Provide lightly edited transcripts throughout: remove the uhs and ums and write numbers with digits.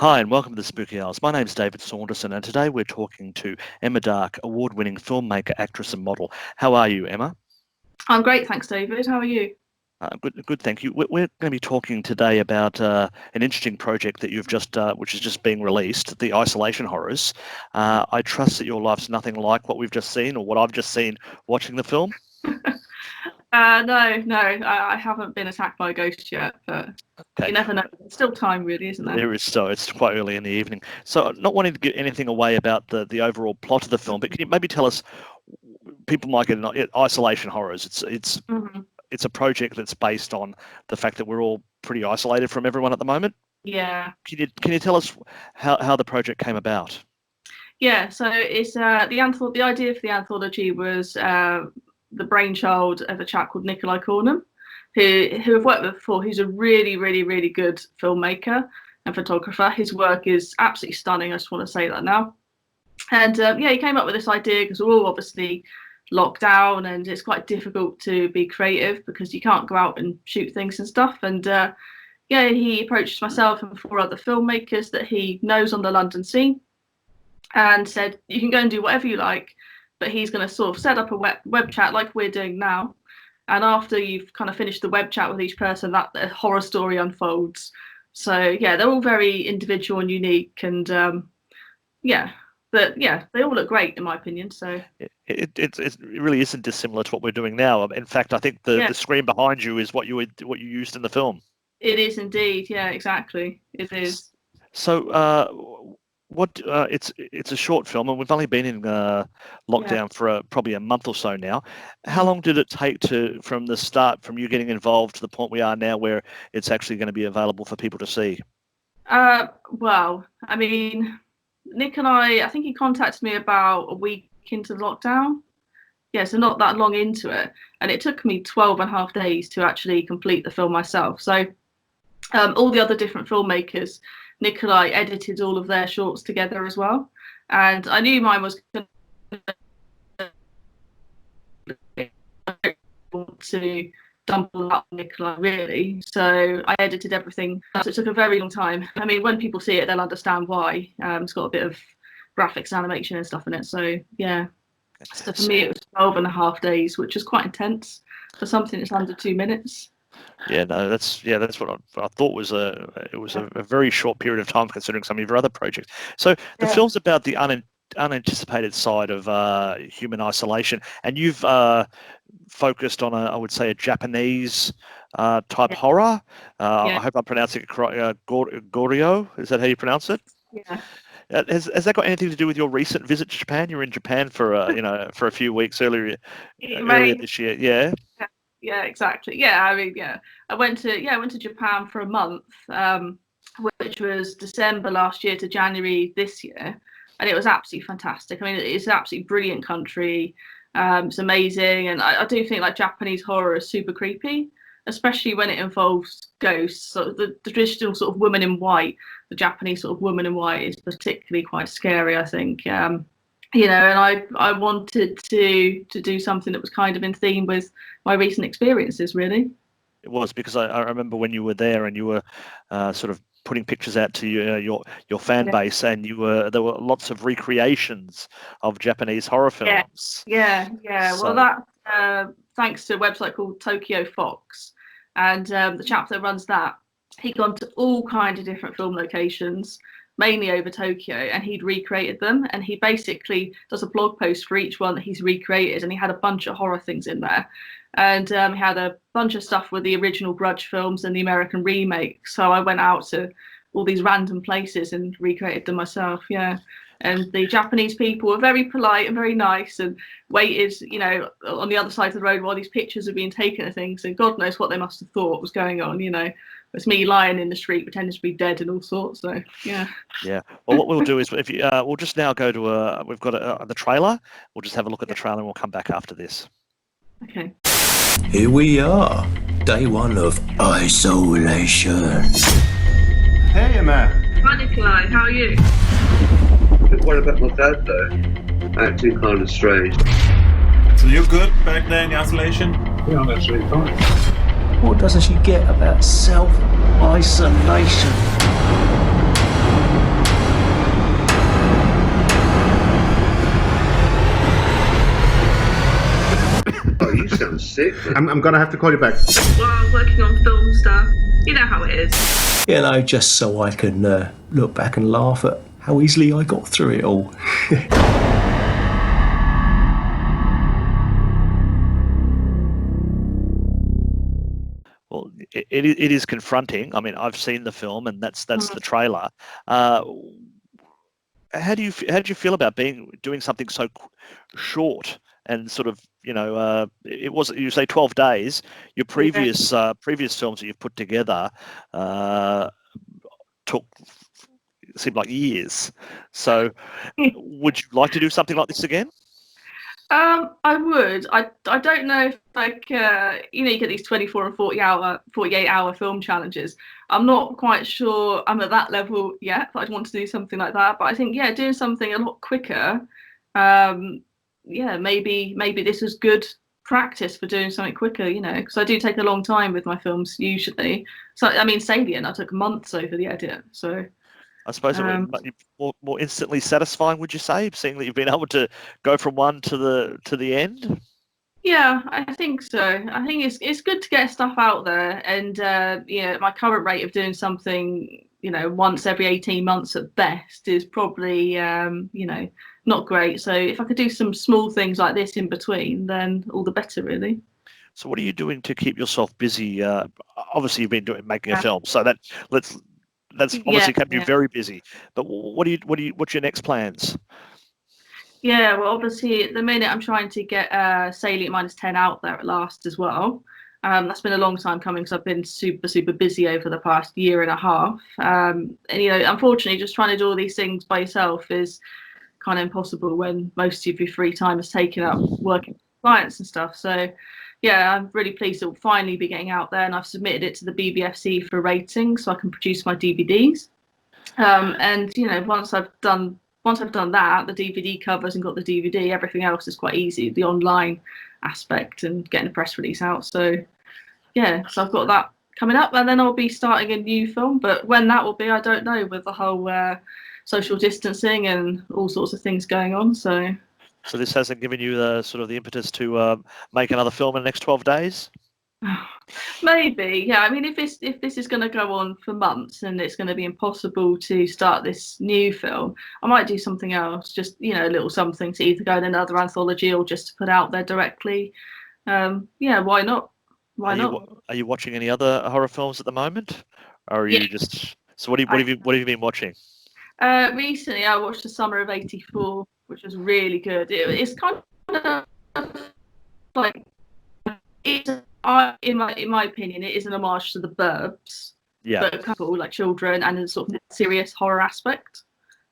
Hi, and welcome to the Spooky Hours. My name's David Saunderson, and today we're talking to Emma Dark, award-winning filmmaker, actress, and model. How are you, Emma? I'm great, thanks, David. How are you? Good, thank you. We're going to be talking today about an interesting project that you've just, which is just being released, the Isolation Horrors. I trust that your life's nothing like what we've just seen, or what I've just seen watching the film. No, I haven't been attacked by a ghost yet, but Okay. You never know. There's still time, really, isn't there? There is, so it's quite early in the evening. So, not wanting to give anything away about the overall plot of the film, but can you maybe tell us? People might get Isolation Horrors. It's It's a project that's based on the fact that we're all pretty isolated from everyone at the moment. Yeah. Can you tell us how the project came about? Yeah. So it's the idea for the anthology was the brainchild of a chap called Nicolai Kornum, who I've worked with before. Who's a really, really, really good filmmaker and photographer. His work is absolutely stunning. I just want to say that now. And he came up with this idea because we're all obviously locked down and it's quite difficult to be creative because you can't go out and shoot things and stuff. And he approached myself and 4 other filmmakers that he knows on the London scene and said, you can go and do whatever you like, but he's going to sort of set up a web chat like we're doing now. And after you've kind of finished the web chat with each person, that the horror story unfolds. So they're all very individual and unique, and but they all look great in my opinion. So it really isn't dissimilar to what we're doing now. In fact, I think the screen behind you is what you used in the film. It is indeed. Yeah, exactly. It is. So it's a short film, and we've only been in lockdown for probably a month or so now. How long did it take from the start, from you getting involved to the point we are now, where it's actually going to be available for people to see? Well, I mean, Nick and I think he contacted me about a week into the lockdown. Yeah, so not that long into it. And it took me 12 and a half days to actually complete the film myself. So all the other different filmmakers, Nicolai edited all of their shorts together as well. And I knew mine was going to dump all up Nicolai, really. So I edited everything. So it took a very long time. I mean, when people see it, they'll understand why. It's got a bit of graphics, animation and stuff in it. So yeah. So for me, it was 12 and a half days, which is quite intense for something that's under 2 minutes. Yeah, no, that's what I thought was a very short period of time considering some of your other projects. So the film's about the unanticipated side of human isolation, and you've focused on I would say a Japanese type horror. I hope I'm pronouncing it correct. Goryeo, is that how you pronounce it? Yeah. Has that got anything to do with your recent visit to Japan? You were in Japan for for a few weeks earlier this year. Yeah. Yeah, exactly. Yeah, I mean, I went to Japan for a month, which was December last year to January this year, and it was absolutely fantastic. I mean, it's an absolutely brilliant country. It's amazing, and I do think like Japanese horror is super creepy, especially when it involves ghosts. So the traditional sort of woman in white, the Japanese sort of woman in white, is particularly quite scary, I think. And I wanted to do something that was kind of in theme with my recent experiences, really. It was, because I remember when you were there and you were sort of putting pictures out to your fan base, and there were lots of recreations of Japanese horror films. Yeah. So, well, that thanks to a website called Tokyo Fox, and the chap that runs that, he'd gone to all kinds of different film locations, mainly over Tokyo, and he'd recreated them, and he basically does a blog post for each one that he's recreated, and he had a bunch of horror things in there, and he had a bunch of stuff with the original Grudge films and the American remake. So I went out to all these random places and recreated them myself. And the Japanese people were very polite and very nice, and waited on the other side of the road while these pictures were being taken and things, and God knows what they must have thought was going on. It's me lying in the street pretending to be dead and all sorts. So yeah. Well, what we'll do is, if we'll just now go to we've got the trailer. We'll just have a look at the trailer, and we'll come back after this. Okay. Here we are, day 1 of isolation. Hey, Emma. Hi, Nicolai. How are you? A bit worried about my dad, though. Acting kind of strange. So you're good back there in the isolation? Yeah, I'm absolutely fine. What doesn't she get about self-isolation? See? I'm gonna have to call you back. Well, working on film stuff, you know how it is. You know, just so I can look back and laugh at how easily I got through it all. Well, it is confronting. I mean, I've seen the film, and that's the trailer. How do you feel about doing something so short and sort of, it was, you say 12 days. Your previous films that you've put together seemed like years. So would you like to do something like this again? I would. I don't know if you get these 24 and 48-hour film challenges. I'm not quite sure I'm at that level yet, but I'd want to do something like that. But I think, doing something a lot quicker, maybe this is good practice for doing something quicker, because I do take a long time with my films usually. So, I mean, Salient, I took months over the edit, so... I suppose it would be more instantly satisfying, would you say, seeing that you've been able to go from one to the end? Yeah, I think so. I think it's good to get stuff out there, and my current rate of doing something, once every 18 months at best is probably not great. So if I could do some small things like this in between, then all the better, really. So what are you doing to keep yourself busy? Obviously, you've been making a film, so that's obviously kept you very busy. But what's your next plans? Yeah, well, obviously at the minute I'm trying to get Salient Minus 10 out there at last as well. That's been a long time coming because I've been super, super busy over the past year and a half. And unfortunately, just trying to do all these things by yourself is kind of impossible when most of your free time is taken up working with clients and stuff. So yeah, I'm really pleased it will finally be getting out there, and I've submitted it to the BBFC for rating so I can produce my DVDs. And once I've done that, the DVD covers and got the DVD, everything else is quite easy, the online aspect and getting the press release out. So yeah, so I've got that coming up, and then I'll be starting a new film, but when that will be, I don't know, with the whole social distancing and all sorts of things going on. So this hasn't given you the sort of the impetus to make another film in the next 12 days? Maybe, yeah. I mean, if this is going to go on for months and it's going to be impossible to start this new film, I might do something else, just a little something to either go in another anthology or just to put out there directly. Why not? Are you watching any other horror films at the moment, or are you just? So what have you been watching? Recently, I watched The Summer of '84, which was really good. It's kind of like in my opinion, it is an homage to The Burbs, but a couple like children and a sort of serious horror aspect.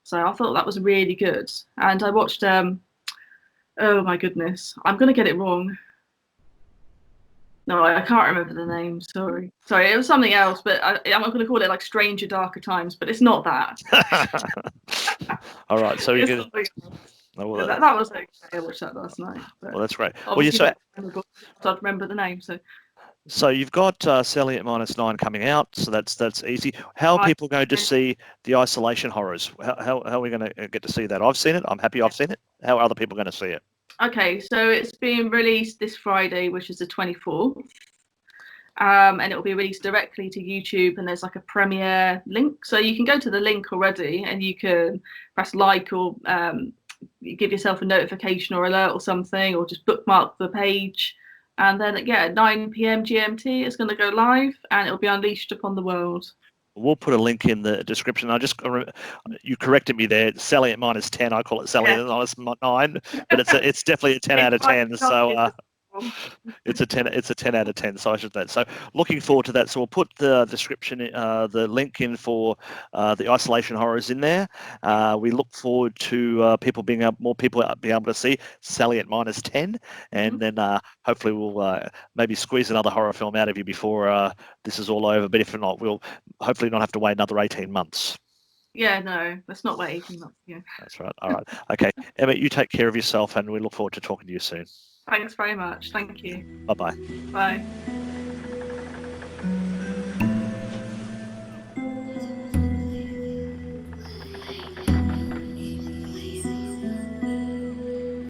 So I thought that was really good. And I watched oh my goodness, I'm gonna get it wrong. No, I can't remember the name. Sorry, it was something else, but I'm not going to call it like Stranger Darker Times, but it's not that. All right, so you can. That was okay. I watched that last night. Well, that's great. Well, I'd remember the name. So you've got Salient Minus 9 coming out, so that's easy. How are people going to see the isolation horrors? How are we going to get to see that? I've seen it. I'm happy I've seen it. How are other people going to see it? Okay, so it's being released this Friday, which is the 24th. And it will be released directly to YouTube, and there's like a premiere link. So you can go to the link already and you can press like or give yourself a notification or alert or something, or just bookmark the page. And then, at 9 p.m. GMT, it's going to go live and it'll be unleashed upon the world. We'll put a link in the description. You corrected me there. Salient Minus 10. I call it Salient Minus 9, but it's definitely a 10 out of 10. So it's a 10 out of 10. So I should that. So looking forward to that. So we'll put the description, the link in for the isolation horrors in there. We look forward to more people being able to see Salient Minus 10, and then hopefully we'll maybe squeeze another horror film out of you before this is all over. But if not, we'll hopefully not have to wait another 18 months. Yeah, no, let's not wait 18 months. Yeah. That's right. All right. Okay, Emma, you take care of yourself, and we look forward to talking to you soon. Thanks very much. Thank you. Bye-bye. Bye.